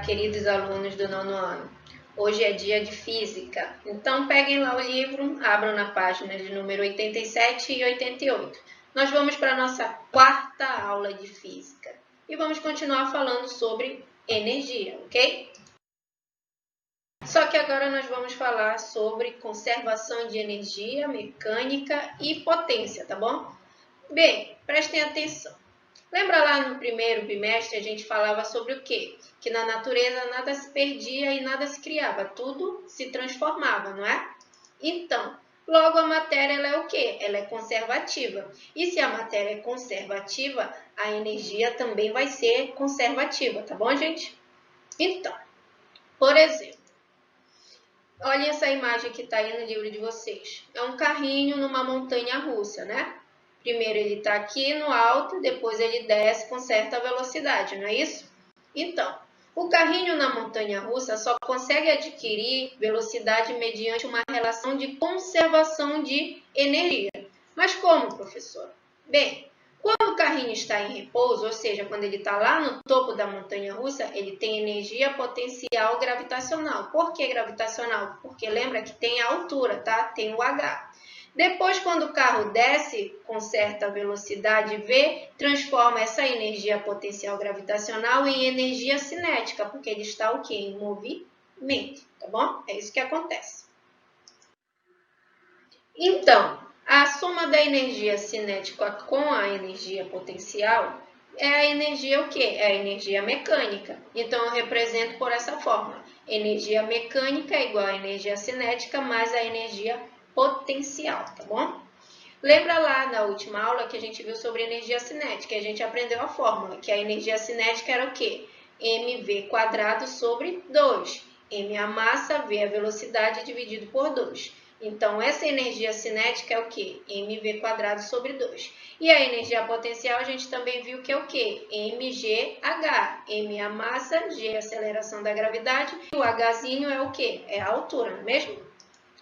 queridos alunos do 9º ano. Hoje é dia de física, então peguem lá o livro, abram na página de número 87 e 88. Nós vamos para a nossa quarta aula de física e vamos continuar falando sobre energia, ok? Só que agora nós vamos falar sobre conservação de energia, mecânica e potência, tá bom? Bem, prestem atenção. Lembra lá no primeiro bimestre a gente falava sobre o quê? Que na natureza nada se perdia e nada se criava, tudo se transformava, não é? Então, logo a matéria ela é o quê? Ela é conservativa. E se a matéria é conservativa, a energia também vai ser conservativa, tá bom, gente? Então, por exemplo, olhem essa imagem que está aí no livro de vocês. É um carrinho numa montanha russa, né? Primeiro ele está aqui no alto, depois ele desce com certa velocidade, não é isso? Então, o carrinho na montanha-russa só consegue adquirir velocidade mediante uma relação de conservação de energia. Mas como, professor? Bem, quando o carrinho está em repouso, ou seja, quando ele está lá no topo da montanha-russa, ele tem energia potencial gravitacional. Por que gravitacional? Porque lembra que tem a altura, tá? Tem o H. Depois, quando o carro desce com certa velocidade v, transforma essa energia potencial gravitacional em energia cinética, porque ele está o quê? Em movimento, tá bom? É isso que acontece. Então, a soma da energia cinética com a energia potencial é a energia o quê? É a energia mecânica. Então, eu represento por essa fórmula. Energia mecânica é igual a energia cinética mais a energia potencial, tá bom? Lembra lá na última aula que a gente viu sobre energia cinética, a gente aprendeu a fórmula, que a energia cinética era o quê? mv² sobre 2. M a massa, v a velocidade dividido por 2. Então, essa energia cinética é o quê? mv² sobre 2. E a energia potencial a gente também viu que é o quê? mgh. M a massa, g a aceleração da gravidade, e o hzinho é o quê? É a altura, não é mesmo?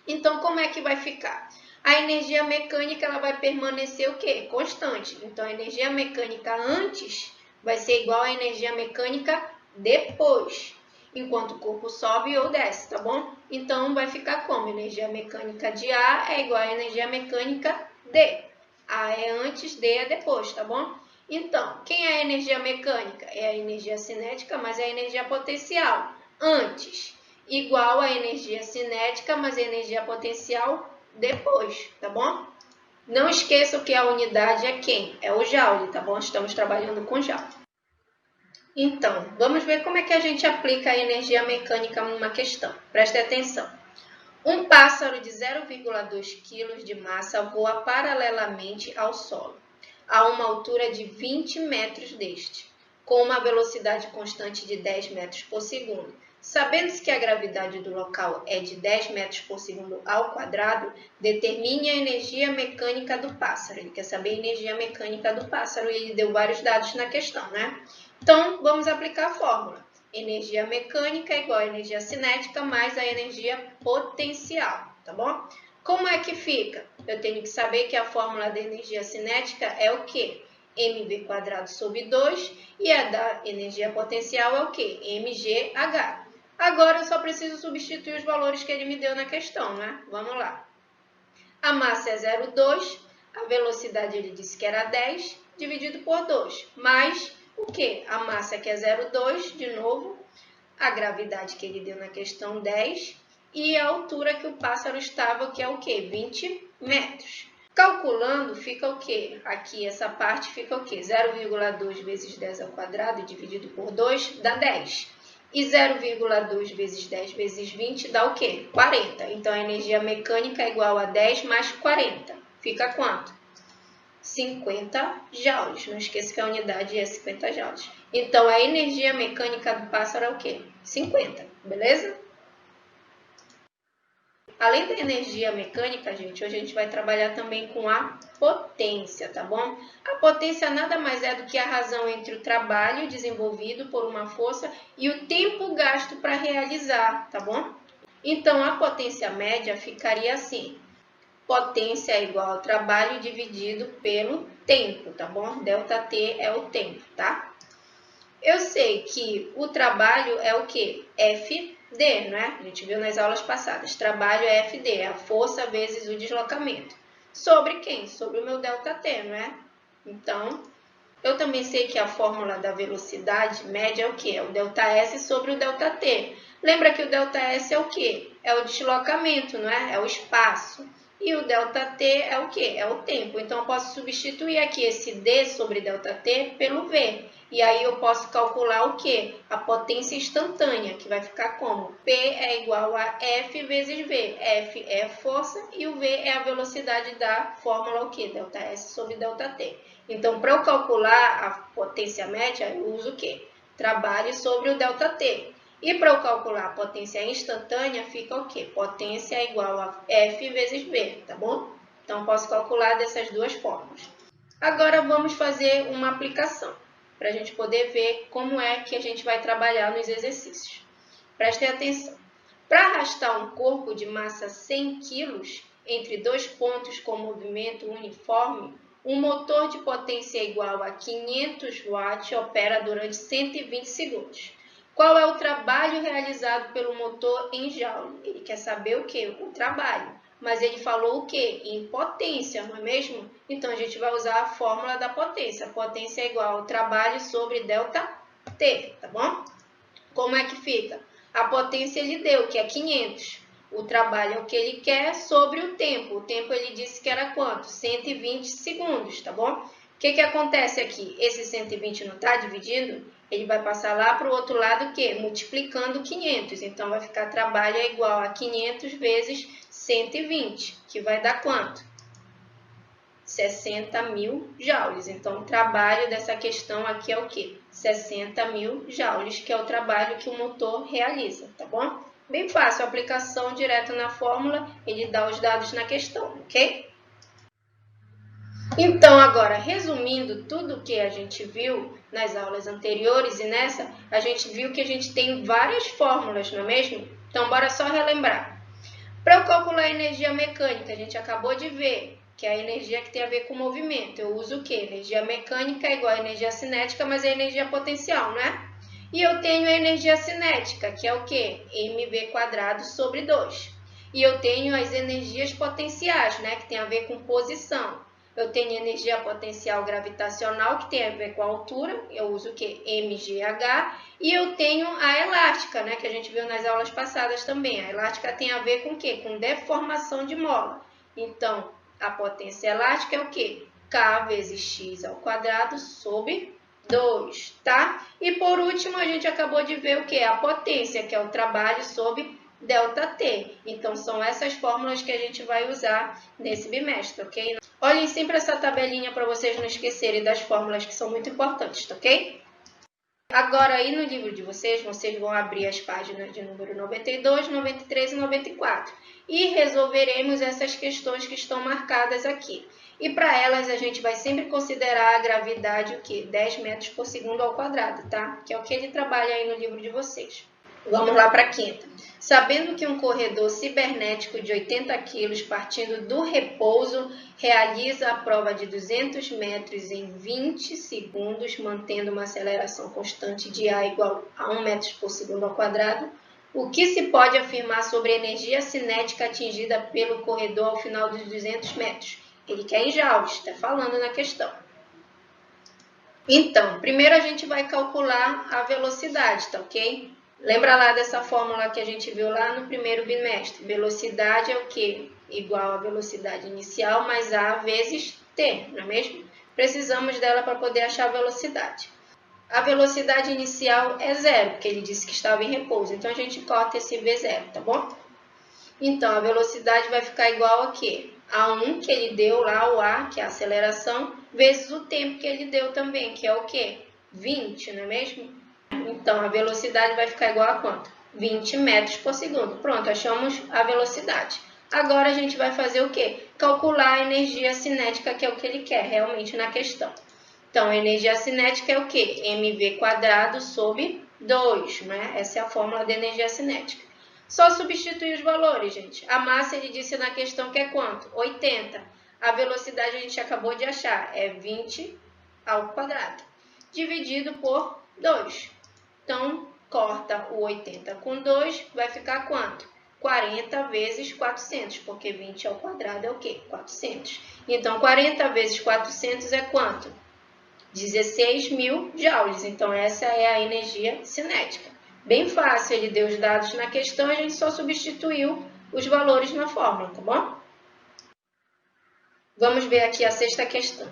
Então, como é que vai ficar? A energia mecânica ela vai permanecer o quê? Constante. Então, a energia mecânica antes vai ser igual à energia mecânica depois, enquanto o corpo sobe ou desce, tá bom? Então, vai ficar como? Energia mecânica de A é igual à energia mecânica de. A é antes, D é depois, tá bom? Então, quem é a energia mecânica? É a energia cinética, mas é a energia potencial. Antes, igual a energia cinética, mas a energia potencial depois, tá bom? Não esqueçam que a unidade é quem? É o Joule, tá bom? Estamos trabalhando com Joule. Então, vamos ver como é que a gente aplica a energia mecânica numa questão. Preste atenção. Um pássaro de 0,2 kg de massa voa paralelamente ao solo, a uma altura de 20 metros deste, com uma velocidade constante de 10 metros por segundo. Sabendo-se que a gravidade do local é de 10 metros por segundo ao quadrado, determine a energia mecânica do pássaro. Ele quer saber a energia mecânica do pássaro e ele deu vários dados na questão, né? Então, vamos aplicar a fórmula. Energia mecânica é igual a energia cinética mais a energia potencial, tá bom? Como é que fica? Eu tenho que saber que a fórmula da energia cinética é o quê? mv² sobre 2 e a da energia potencial é o quê? mgh. Agora, eu só preciso substituir os valores que ele me deu na questão, né? Vamos lá. A massa é 0,2, a velocidade ele disse que era 10, dividido por 2, mais o quê? A massa que é 0,2, de novo, a gravidade que ele deu na questão 10 e a altura que o pássaro estava, que é o quê? 20 metros. Calculando, fica o quê? Aqui, essa parte fica o quê? 0,2 vezes 10 ao quadrado dividido por 2 dá 10. E 0,2 vezes 10 vezes 20 dá o quê? 40. Então, a energia mecânica é igual a 10 mais 40. Fica quanto? 50 joules. Não esqueça que a unidade é 50 joules. Então, a energia mecânica do pássaro é o quê? 50, beleza? Além da energia mecânica, gente, hoje a gente vai trabalhar também com a potência, tá bom? A potência nada mais é do que a razão entre o trabalho desenvolvido por uma força e o tempo gasto para realizar, tá bom? Então, a potência média ficaria assim. Potência é igual ao trabalho dividido pelo tempo, tá bom? ΔT é o tempo, tá? Eu sei que o trabalho é o quê? FD, né? A gente viu nas aulas passadas. Trabalho é FD, é a força vezes o deslocamento. Sobre quem? Sobre o meu ΔT, não é? Então, eu também sei que a fórmula da velocidade média é o quê? É o ΔS sobre o ΔT. Lembra que o ΔS é o quê? É o deslocamento, não é? É o espaço. E o ΔT é o quê? É o tempo. Então, eu posso substituir aqui esse D sobre ΔT pelo V. E aí eu posso calcular o quê? A potência instantânea, que vai ficar como? P é igual a F vezes V. F é a força e o V é a velocidade da fórmula o quê? ΔS sobre ΔT. Então, para eu calcular a potência média, eu uso o quê? Trabalho sobre o ΔT. E para eu calcular a potência instantânea, fica o quê? Potência é igual a F vezes V, tá bom? Então, posso calcular dessas duas formas. Agora, vamos fazer uma aplicação, para a gente poder ver como é que a gente vai trabalhar nos exercícios. Prestem atenção. Para arrastar um corpo de massa 100 kg entre dois pontos com movimento uniforme, um motor de potência igual a 500 watts opera durante 120 segundos. Qual é o trabalho realizado pelo motor em joule? Ele quer saber o quê? O trabalho. Mas ele falou o quê? Em potência, não é mesmo? Então, a gente vai usar a fórmula da potência. A potência é igual ao trabalho sobre ΔT, tá bom? Como é que fica? A potência ele deu, que é 500. O trabalho é o que ele quer sobre o tempo. O tempo ele disse que era quanto? 120 segundos, tá bom? O que acontece aqui? Esse 120 não está dividindo? Ele vai passar lá para o outro lado o quê? Multiplicando 500. Então, vai ficar trabalho é igual a 500 vezes 120, que vai dar quanto? 60.000 joules. Então, o trabalho dessa questão aqui é o quê? 60.000 joules, que é o trabalho que o motor realiza, tá bom? Bem fácil, aplicação direto na fórmula, ele dá os dados na questão, ok? Então, agora, resumindo tudo que a gente viu nas aulas anteriores e nessa, a gente viu que a gente tem várias fórmulas, não é mesmo? Então, bora só relembrar. Para eu calcular a energia mecânica, a gente acabou de ver que é a energia que tem a ver com o movimento. Eu uso o quê? Energia mecânica é igual a energia cinética, mas é energia potencial, não é? E eu tenho a energia cinética, que é o quê? mv² sobre 2. E eu tenho as energias potenciais, né? Que tem a ver com posição. Eu tenho energia potencial gravitacional, que tem a ver com a altura. Eu uso o quê? mgh. E eu tenho a elástica, né? Que a gente viu nas aulas passadas também. A elástica tem a ver com o quê? Com deformação de mola. Então, a potência elástica é o quê? K vezes x² sobre 2, tá? E por último, a gente acabou de ver o quê? A potência, que é o trabalho sobre ΔT. Então, são essas fórmulas que a gente vai usar nesse bimestre, ok? Olhem sempre essa tabelinha para vocês não esquecerem das fórmulas que são muito importantes, ok? Agora, aí no livro de vocês vão abrir as páginas de número 92, 93 e 94. E resolveremos essas questões que estão marcadas aqui. E para elas, a gente vai sempre considerar a gravidade, o quê? 10 metros por segundo ao quadrado, tá? Que é o que ele trabalha aí no livro de vocês. Vamos lá para a quinta. Sabendo que um corredor cibernético de 80 kg partindo do repouso realiza a prova de 200 metros em 20 segundos, mantendo uma aceleração constante de A igual a 1 metro por segundo ao quadrado, o que se pode afirmar sobre a energia cinética atingida pelo corredor ao final dos 200 metros? Ele quer em joules, está falando na questão. Então, primeiro a gente vai calcular a velocidade, tá ok? Lembra lá dessa fórmula que a gente viu lá no primeiro bimestre? Velocidade é o quê? Igual a velocidade inicial mais A vezes T, não é mesmo? Precisamos dela para poder achar a velocidade. A velocidade inicial é zero, porque ele disse que estava em repouso. Então, a gente corta esse V0, tá bom? Então, a velocidade vai ficar igual a quê? A 1 que ele deu lá, o A, que é a aceleração, vezes o tempo que ele deu também, que é o quê? 20, não é mesmo? Então, a velocidade vai ficar igual a quanto? 20 metros por segundo. Pronto, achamos a velocidade. Agora, a gente vai fazer o quê? Calcular a energia cinética, que é o que ele quer realmente na questão. Então, a energia cinética é o quê? mv² sobre 2, né? Essa é a fórmula de energia cinética. Só substituir os valores, gente. A massa, ele disse na questão que é quanto? 80. A velocidade a gente acabou de achar, é 20 ao quadrado. Dividido por 2. Então, corta o 80 com 2, vai ficar quanto? 40 vezes 400, porque 20 ao quadrado é o quê? 400. Então, 40 vezes 400 é quanto? 16.000 joules. Então, essa é a energia cinética. Bem fácil, ele deu os dados na questão, a gente só substituiu os valores na fórmula, tá bom? Vamos ver aqui a sexta questão.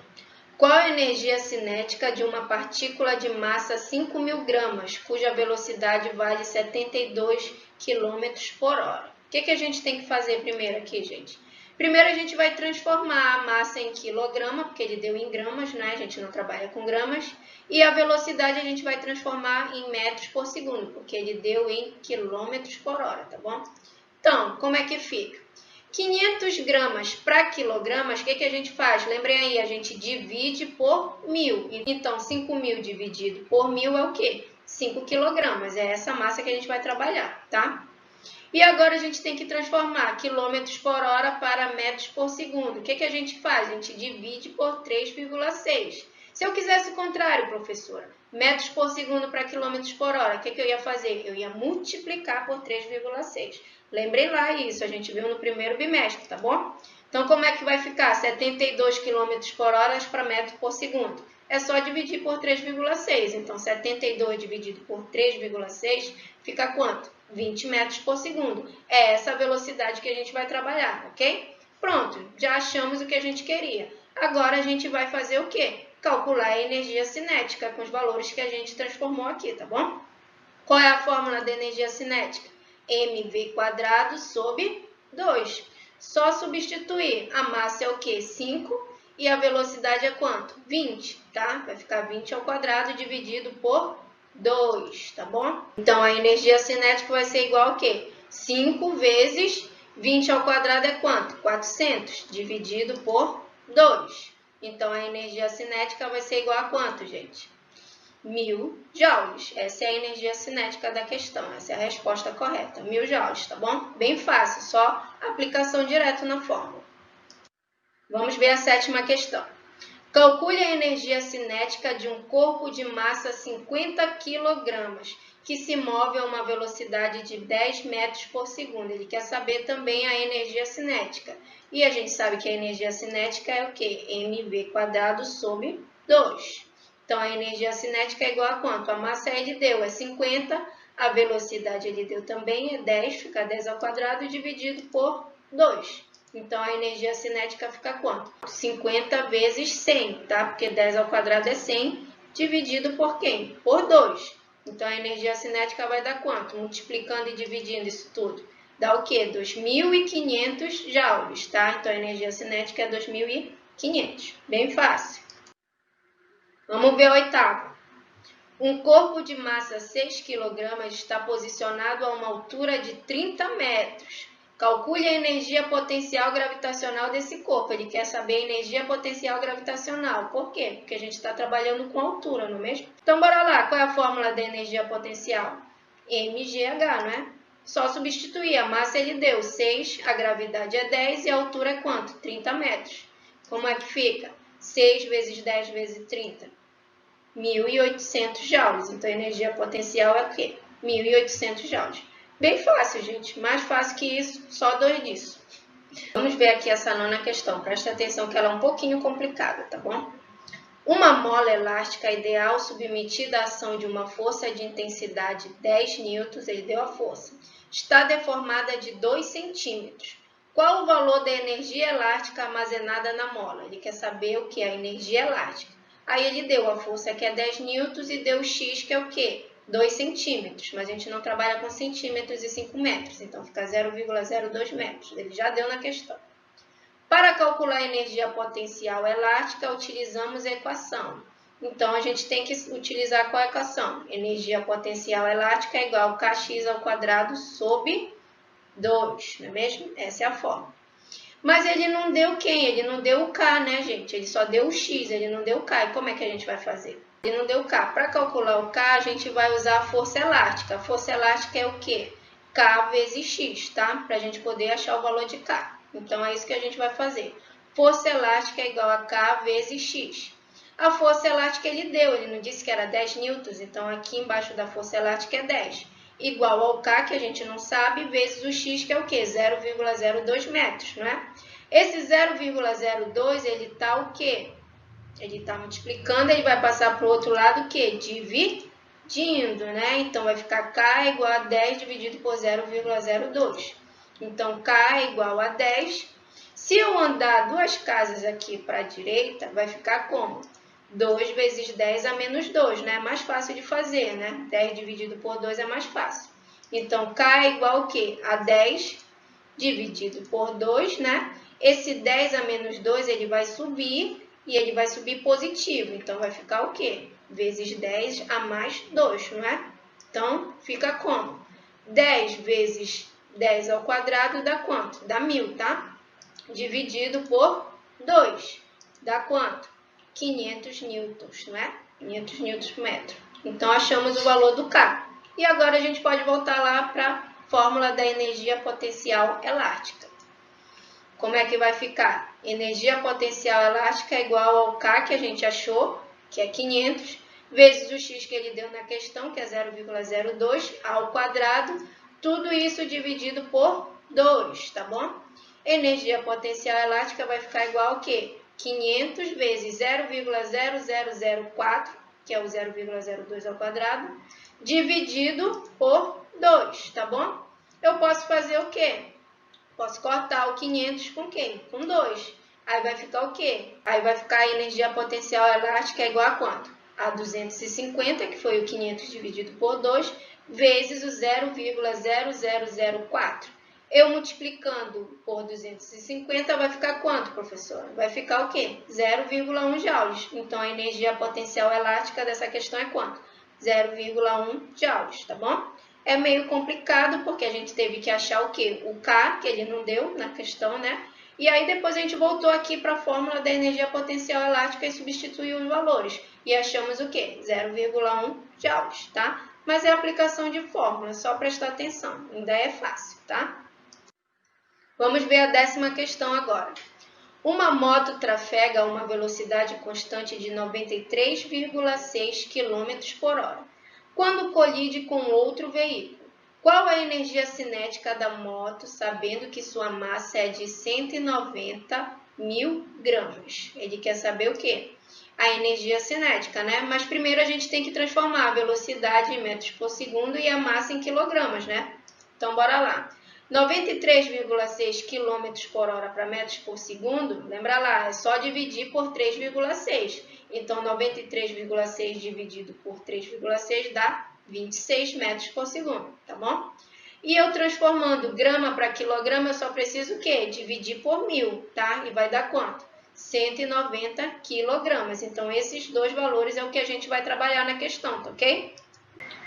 Qual a energia cinética de uma partícula de massa 5.000 gramas, cuja velocidade vale 72 km por hora? O que a gente tem que fazer primeiro aqui, gente? Primeiro a gente vai transformar a massa em quilograma, porque ele deu em gramas, né? A gente não trabalha com gramas. E a velocidade a gente vai transformar em metros por segundo, porque ele deu em quilômetros por hora, tá bom? Então, como é que fica? 500 gramas para quilogramas, o que a gente faz? Lembrem aí, a gente divide por 1.000. Então, 5.000 dividido por 1.000 é o quê? 5 quilogramas. É essa massa que a gente vai trabalhar, tá? E agora a gente tem que transformar quilômetros por hora para metros por segundo. O que a gente faz? A gente divide por 3,6. Se eu quisesse o contrário, professora, metros por segundo para quilômetros por hora, o que eu ia fazer? Eu ia multiplicar por 3,6. Lembrem lá isso, a gente viu no primeiro bimestre, tá bom? Então, como é que vai ficar 72 km por hora para metro por segundo? É só dividir por 3,6. Então, 72 dividido por 3,6 fica quanto? 20 metros por segundo. É essa a velocidade que a gente vai trabalhar, ok? Pronto, já achamos o que a gente queria. Agora, a gente vai fazer o quê? Calcular a energia cinética com os valores que a gente transformou aqui, tá bom? Qual é a fórmula da energia cinética? mv² sobre 2. Só substituir. A massa é o quê? 5 e a velocidade é quanto? 20, tá? Vai ficar 20 ao quadrado dividido por 2, tá bom? Então, a energia cinética vai ser igual a quê? 5 vezes 20 ao quadrado é quanto? 400 dividido por 2. Então, a energia cinética vai ser igual a quanto, gente? 1.000 joules. Essa é a energia cinética da questão. Essa é a resposta correta. 1.000 joules, tá bom? Bem fácil, só aplicação direta na fórmula. Vamos ver a sétima questão. Calcule a energia cinética de um corpo de massa 50 kg, que se move a uma velocidade de 10 metros por segundo. Ele quer saber também a energia cinética. E a gente sabe que a energia cinética é o quê? mv² sobre 2. Então, a energia cinética é igual a quanto? A massa ele deu é 50, a velocidade ele deu também é 10, fica 10 ao quadrado dividido por 2. Então, a energia cinética fica quanto? 50 vezes 100, tá? Porque 10 ao quadrado é 100, dividido por quem? Por 2. Então, a energia cinética vai dar quanto? Multiplicando e dividindo isso tudo. Dá o quê? 2.500 joules, tá? Então, a energia cinética é 2.500. Bem fácil. Vamos ver a oitava. Um corpo de massa 6 kg está posicionado a uma altura de 30 metros. Calcule a energia potencial gravitacional desse corpo. Ele quer saber a energia potencial gravitacional. Por quê? Porque a gente está trabalhando com altura, não é mesmo? Então, bora lá. Qual é a fórmula da energia potencial? mgh, não é? Só substituir. A massa ele deu 6, a gravidade é 10 e a altura é quanto? 30 metros. Como é que fica? 6 vezes 10 vezes 30. 1.800 joules. Então, a energia potencial é o quê? 1.800 joules. Bem fácil, gente. Mais fácil que isso, só 2 disso. Vamos ver aqui essa nona questão. Presta atenção que ela é um pouquinho complicada, tá bom? Uma mola elástica ideal submetida à ação de uma força de intensidade 10 newtons, ele deu a força, está deformada de 2 centímetros. Qual o valor da energia elástica armazenada na mola? Ele quer saber o que é a energia elástica. Aí ele deu a força que é 10 newtons e deu o x que é o quê? 2 centímetros, mas a gente não trabalha com centímetros e 5 metros, então fica 0,02 metros. Ele já deu na questão. Para calcular a energia potencial elástica, utilizamos a equação. Então, a gente tem que utilizar qual equação? Energia potencial elástica é igual a kx² sobre 2, não é mesmo? Essa é a fórmula. Mas ele não deu quem? Ele não deu o K, né, gente? Ele só deu o X, ele não deu o K. E como é que a gente vai fazer? Ele não deu o K. Para calcular o K, a gente vai usar a força elástica. A força elástica é o quê? K vezes X, tá? Para a gente poder achar o valor de K. Então, é isso que a gente vai fazer. Força elástica é igual a K vezes X. A força elástica ele deu, ele não disse que era 10 newtons, então aqui embaixo da força elástica é 10. Igual ao K, que a gente não sabe, vezes o X, que é o quê? 0,02 metros, não é? Esse 0,02, ele está o quê? Ele está multiplicando, ele vai passar para o outro lado o quê? Dividindo, né? Então, vai ficar K igual a 10 dividido por 0,02. Então, K é igual a 10. Se eu andar duas casas aqui para a direita, vai ficar como? 2 vezes 10 a menos 2, né? É mais fácil de fazer, né? 10 dividido por 2 é mais fácil. Então, K é igual ao quê? A 10 dividido por 2, né? Esse 10 a menos 2, ele vai subir e ele vai subir positivo. Então, vai ficar o quê? Vezes 10 a mais 2, não é? Então, fica como? 10 vezes 10 ao quadrado dá quanto? Dá 1000, tá? Dividido por 2. Dá quanto? 500 newtons, não é? 500 newtons por metro. Então, achamos o valor do K. E agora a gente pode voltar lá para a fórmula da energia potencial elástica. Como é que vai ficar? Energia potencial elástica é igual ao K que a gente achou, que é 500, vezes o X que ele deu na questão, que é 0,02 ao quadrado. Tudo isso dividido por 2, tá bom? Energia potencial elástica vai ficar igual ao quê? 500 vezes 0,0004, que é o 0,02 ao quadrado, dividido por 2, tá bom? Eu posso fazer o quê? Posso cortar o 500 com quem? Com 2. Aí vai ficar o quê? Aí vai ficar a energia potencial elástica igual a quanto? A 250, que foi o 500 dividido por 2, vezes o 0,0004. Eu multiplicando por 250 vai ficar quanto, professora? Vai ficar o quê? 0,1 joules. Então, a energia potencial elástica dessa questão é quanto? 0,1 joules, tá bom? É meio complicado porque a gente teve que achar o quê? O K, que ele não deu na questão, né? E aí depois a gente voltou aqui para a fórmula da energia potencial elástica e substituiu os valores. E achamos o quê? 0,1 joules, tá? Mas é aplicação de fórmula, só prestar atenção. Ainda é fácil, tá? Vamos ver a 10ª questão agora. Uma moto trafega a uma velocidade constante de 93,6 km por hora. Quando colide com outro veículo, qual a energia cinética da moto, sabendo que sua massa é de 190.000 gramas? Ele quer saber o quê? A energia cinética, né? Mas primeiro a gente tem que transformar a velocidade em metros por segundo e a massa em quilogramas, né? Então, bora lá. 93,6 km por hora para metros por segundo, lembra lá, é só dividir por 3,6. Então, 93,6 dividido por 3,6 dá 26 metros por segundo, tá bom? E eu transformando grama para quilograma, eu só preciso o quê? Dividir por 1000, tá? E vai dar quanto? 190 quilogramas. Então, esses dois valores é o que a gente vai trabalhar na questão, tá ok?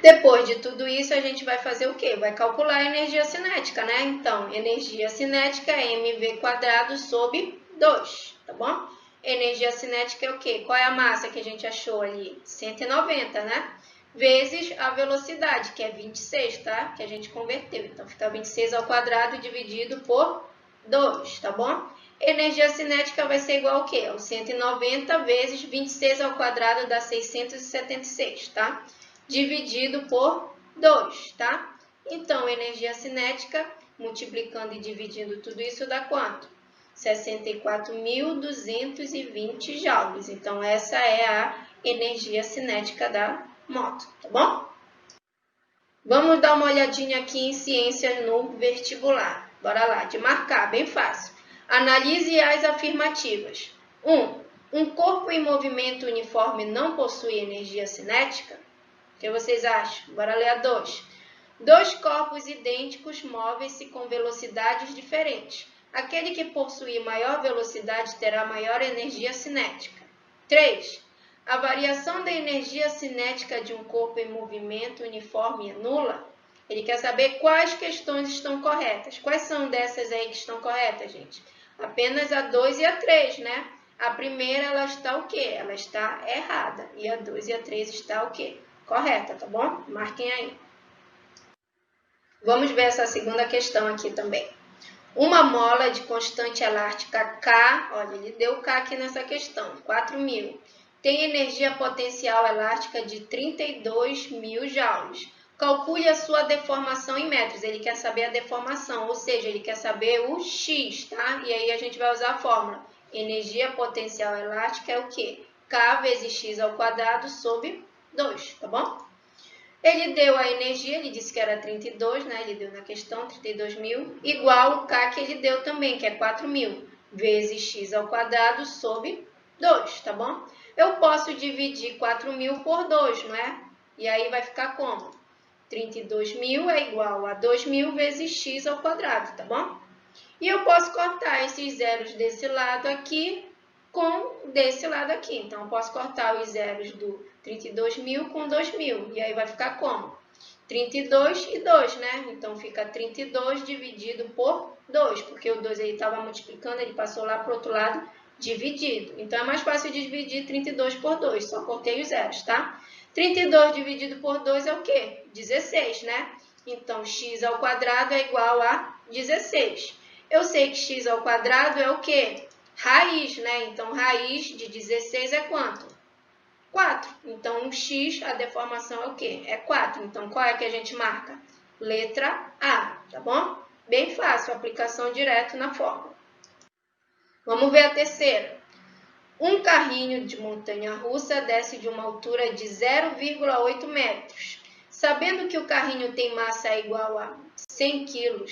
Depois de tudo isso, a gente vai fazer o quê? Vai calcular a energia cinética, né? Então, energia cinética é mv² sobre 2, tá bom? Energia cinética é o quê? Qual é a massa que a gente achou ali? 190, né? Vezes a velocidade, que é 26, tá? Que a gente converteu. Então, fica 26 ao quadrado dividido por 2, tá bom? Energia cinética vai ser igual ao quê? O 190 vezes 26 ao quadrado dá 676, tá? Dividido por 2, tá? Então, energia cinética, multiplicando e dividindo tudo isso, dá quanto? 64.220 joules. Então, essa é a energia cinética da moto, tá bom? Vamos dar uma olhadinha aqui em ciências no vestibular. Bora lá, de marcar, bem fácil. Analise as afirmativas. 1. Um corpo em movimento uniforme não possui energia cinética? O que vocês acham? Bora ler a 2. Dois corpos idênticos movem-se com velocidades diferentes. Aquele que possuir maior velocidade terá maior energia cinética. 3. A variação da energia cinética de um corpo em movimento uniforme é nula? Ele quer saber quais questões estão corretas. Quais são dessas aí que estão corretas, gente? Apenas a 2 e a 3, né? A primeira, ela está o quê? Ela está errada. E a 2 e a 3 está o quê? Correta, tá bom? Marquem aí. Vamos ver essa segunda questão aqui também. Uma mola de constante elástica K, olha, ele deu K aqui nessa questão, 4.000, tem energia potencial elástica de 32.000 joules. Calcule a sua deformação em metros. Ele quer saber a deformação, ou seja, ele quer saber o X, tá? E aí a gente vai usar a fórmula. Energia potencial elástica é o quê? K vezes X ao quadrado sobre 2, tá bom? Ele deu a energia, ele disse que era 32, né? Ele deu na questão 32.000, igual o K que ele deu também, que é 4.000, vezes X ao quadrado sobre 2, tá bom? Eu posso dividir 4.000 por 2, não é? E aí vai ficar como? 32.000 é igual a 2.000 vezes X ao quadrado, tá bom? E eu posso cortar esses zeros desse lado aqui com desse lado aqui. Então, eu posso cortar os zeros do 32.000 com 2.000. E aí vai ficar como? 32 e 2, né? Então, fica 32 dividido por 2, porque o 2 estava multiplicando, ele passou lá para o outro lado dividido. Então, é mais fácil de dividir 32 por 2, só cortei os zeros, tá? 32 dividido por 2 é o quê? 16, né? Então, x ao quadrado é igual a 16. Eu sei que x ao quadrado é o quê? Raiz, né? Então, raiz de 16 é quanto? 4. Então, o x, a deformação é o quê? É 4. Então, qual é que a gente marca? Letra A, tá bom? Bem fácil, aplicação direto na fórmula. Vamos ver a terceira. Um carrinho de montanha-russa desce de uma altura de 0,8 metros. Sabendo que o carrinho tem massa igual a 100 kg,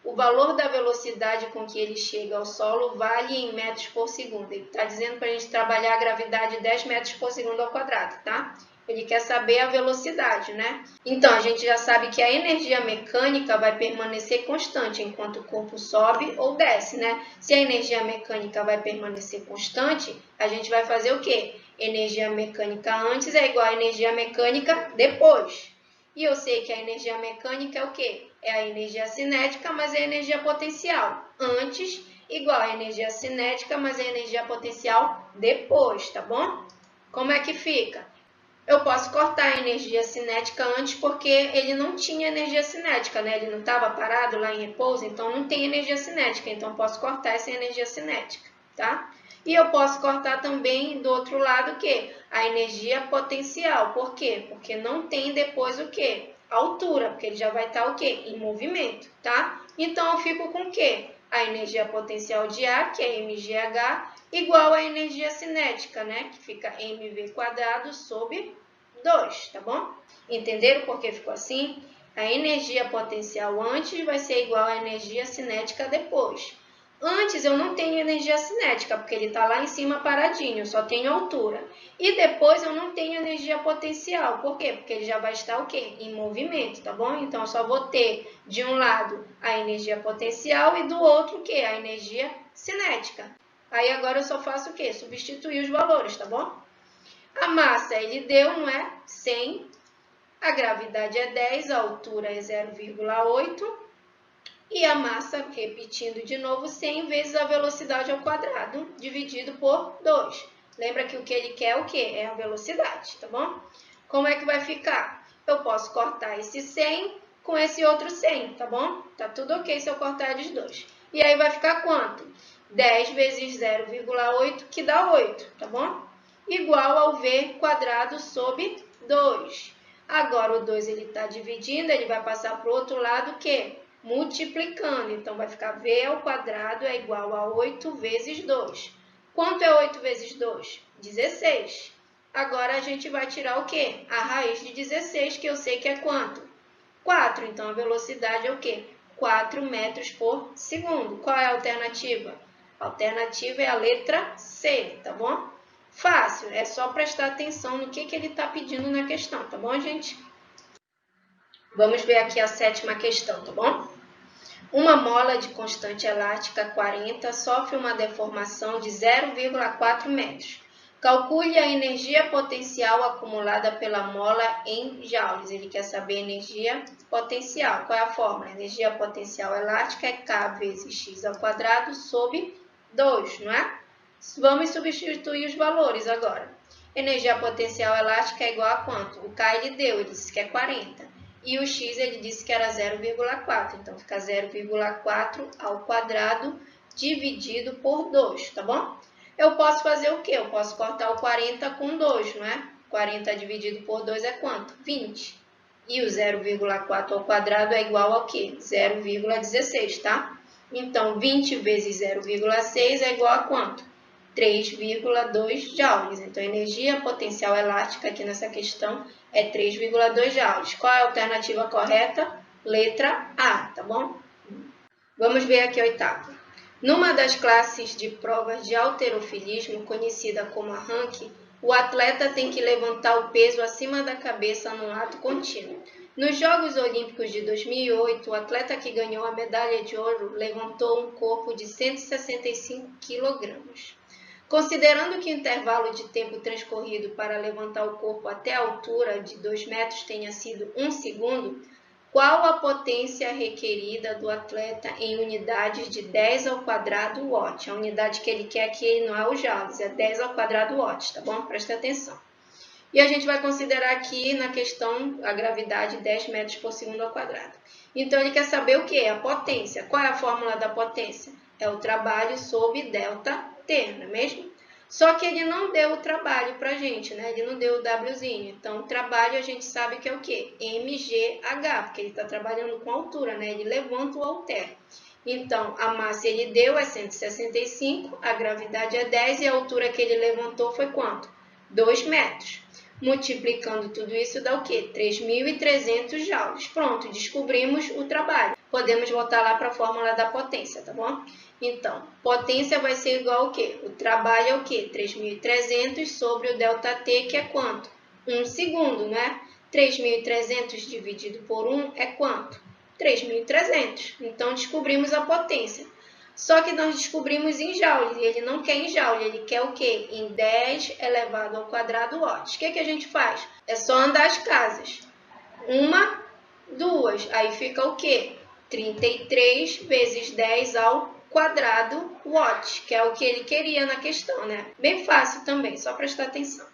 o valor da velocidade com que ele chega ao solo vale em metros por segundo. Ele está dizendo para a gente trabalhar a gravidade 10 metros por segundo ao quadrado, tá? Ele quer saber a velocidade, né? Então, a gente já sabe que a energia mecânica vai permanecer constante enquanto o corpo sobe ou desce, né? Se a energia mecânica vai permanecer constante, a gente vai fazer o quê? Energia mecânica antes é igual a energia mecânica depois. E eu sei que a energia mecânica é o quê? É a energia cinética, mas é a energia potencial. Antes, igual a energia cinética, mas é a energia potencial depois, tá bom? Como é que fica? Eu posso cortar a energia cinética antes porque ele não tinha energia cinética, né? Ele não estava parado lá em repouso, então não tem energia cinética. Então, eu posso cortar essa energia cinética, tá? E eu posso cortar também do outro lado o quê? A energia potencial. Por quê? Porque não tem depois o quê? Altura, porque ele já vai estar o quê? Em movimento, tá? Então, eu fico com o quê? A energia potencial de A, que é mgh, igual à energia cinética, né? Que fica mv² sobre 2, tá bom? Entenderam por que ficou assim? A energia potencial antes vai ser igual à energia cinética depois. Antes eu não tenho energia cinética, porque ele está lá em cima paradinho, eu só tenho altura. E depois eu não tenho energia potencial. Por quê? Porque ele já vai estar o quê? Em movimento, tá bom? Então, eu só vou ter de um lado a energia potencial e do outro o quê? A energia cinética. Aí agora eu só faço o quê? Substituir os valores, tá bom? A massa ele deu, não é? 100. A gravidade é 10, a altura é 0,8. E a massa, repetindo de novo, 100 vezes a velocidade ao quadrado, dividido por 2. Lembra que o que ele quer é o quê? É a velocidade, tá bom? Como é que vai ficar? Eu posso cortar esse 100 com esse outro 100, tá bom? Tá tudo ok se eu cortar eles dois. E aí vai ficar quanto? 10 vezes 0,8, que dá 8, tá bom? Igual ao v² sobre 2. Agora, o 2 ele está dividindo, ele vai passar para o outro lado, o quê? Multiplicando. Então, vai ficar v² é igual a 8 vezes 2. Quanto é 8 vezes 2? 16. Agora, a gente vai tirar o quê? A raiz de 16, que eu sei que é quanto? 4. Então, a velocidade é o quê? 4 metros por segundo. Qual é a alternativa? A alternativa é a letra C, tá bom? Fácil, é só prestar atenção no que ele está pedindo na questão, tá bom, gente? Vamos ver aqui a sétima questão, tá bom? Uma mola de constante elástica 40 sofre uma deformação de 0,4 metros. Calcule a energia potencial acumulada pela mola em joules. Ele quer saber a energia potencial. Qual é a fórmula? A energia potencial elástica é K vezes x² sobre 2, não é? Vamos substituir os valores agora. Energia potencial elástica é igual a quanto? O K ele deu, ele disse que é 40. E o x ele disse que era 0,4. Então, fica 0,4 ao quadrado dividido por 2, tá bom? Eu posso fazer o quê? Eu posso cortar o 40 com 2, não é? 40 dividido por 2 é quanto? 20. E o 0,4 ao quadrado é igual ao quê? 0,16, tá? Então, 20 vezes 0,6 é igual a quanto? 3,2 joules. Então, a energia potencial elástica aqui nessa questão é 3,2 joules. Qual é a alternativa correta? Letra A, tá bom? Vamos ver aqui a oitava. Numa das classes de provas de halterofilismo, conhecida como arranque, o atleta tem que levantar o peso acima da cabeça num ato contínuo. Nos Jogos Olímpicos de 2008, o atleta que ganhou a medalha de ouro levantou um corpo de 165 kg. Considerando que o intervalo de tempo transcorrido para levantar o corpo até a altura de 2 metros tenha sido 1 segundo, qual a potência requerida do atleta em unidades de 10 ao quadrado watt? A unidade que ele quer aqui não é o joules, é 10 ao quadrado watt, tá bom? Presta atenção. E a gente vai considerar aqui na questão a gravidade 10 metros por segundo ao quadrado. Então, ele quer saber o que? A potência. Qual é a fórmula da potência? É o trabalho sobre ΔT, não é mesmo? Só que ele não deu o trabalho para a gente, né? Ele não deu o Wzinho. Então, o trabalho a gente sabe que é o quê? mgh, porque ele está trabalhando com altura, né? Ele levanta o halter. Então, a massa ele deu é 165, a gravidade é 10 e a altura que ele levantou foi quanto? 2 metros. Multiplicando tudo isso dá o quê? 3.300 joules. Pronto, descobrimos o trabalho. Podemos voltar lá para a fórmula da potência, tá bom? Então, potência vai ser igual ao quê? O trabalho é o quê? 3.300 sobre o ΔT, que é quanto? 1 segundo, né? 3.300 dividido por 1 é quanto? 3.300. Então, descobrimos a potência. Só que nós descobrimos em joules, e ele não quer em joule, ele quer o quê? Em 10 elevado ao quadrado watts. O que a gente faz? É só andar as casas. 1, 2, aí fica o quê? 33 vezes 10 ao quadrado watts, que é o que ele queria na questão, né? Bem fácil também, só prestar atenção.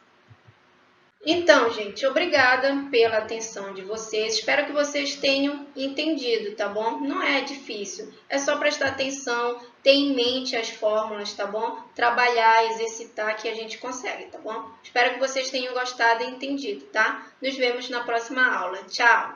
Então, gente, obrigada pela atenção de vocês. Espero que vocês tenham entendido, tá bom? Não é difícil, é só prestar atenção, ter em mente as fórmulas, tá bom? Trabalhar, exercitar que a gente consegue, tá bom? Espero que vocês tenham gostado e entendido, tá? Nos vemos na próxima aula. Tchau!